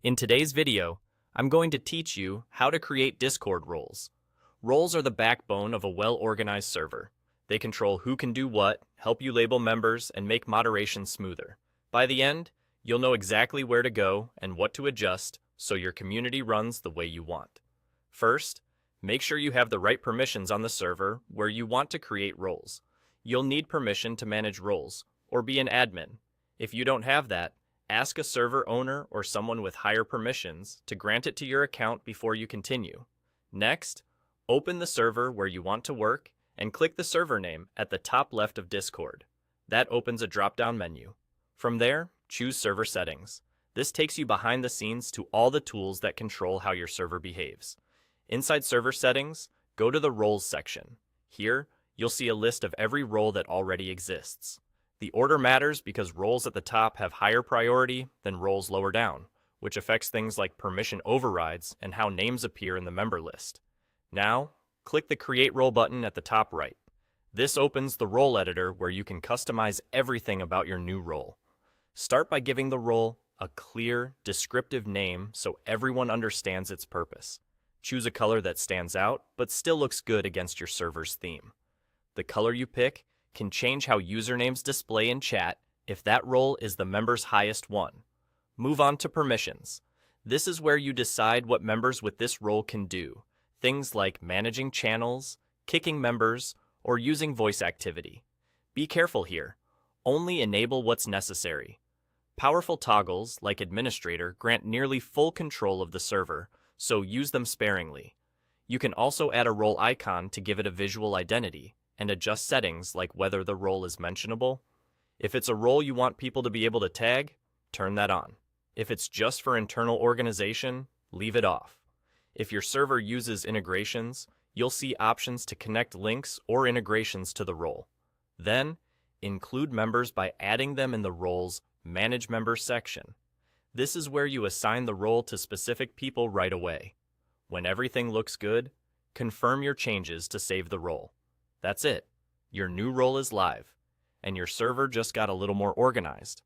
In today's video, I'm going to teach you how to create Discord roles. Roles are the backbone of a well-organized server. They control who can do what, help you label members, and make moderation smoother. By the end, you'll know exactly where to go and what to adjust so your community runs the way you want. First, make sure you have the right permissions on the server where you want to create roles. You'll need permission to manage roles, or be an admin. If you don't have that, ask a server owner or someone with higher permissions to grant it to your account before you continue. Next, open the server where you want to work and click the server name at the top left of Discord. That opens a drop-down menu. From there, choose Server Settings. This takes you behind the scenes to all the tools that control how your server behaves. Inside Server Settings, go to the Roles section. Here, you'll see a list of every role that already exists. The order matters because roles at the top have higher priority than roles lower down, which affects things like permission overrides and how names appear in the member list. Now, click the Create Role button at the top right. This opens the role editor where you can customize everything about your new role. Start by giving the role a clear, descriptive name so everyone understands its purpose. Choose a color that stands out but still looks good against your server's theme. The color you pick can change how usernames display in chat if that role is the member's highest one. Move on to permissions. This is where you decide what members with this role can do. Things like managing channels, kicking members, or using voice activity. Be careful here. Only enable what's necessary. Powerful toggles, like Administrator, grant nearly full control of the server, so use them sparingly. You can also add a role icon to give it a visual identity, and adjust settings like whether the role is mentionable. If it's a role you want people to be able to tag, turn that on. If it's just for internal organization, leave it off. If your server uses integrations, you'll see options to connect links or integrations to the role. Then, include members by adding them in the role's Manage Members section. This is where you assign the role to specific people right away. When everything looks good, confirm your changes to save the role. That's it. Your new role is live, and your server just got a little more organized.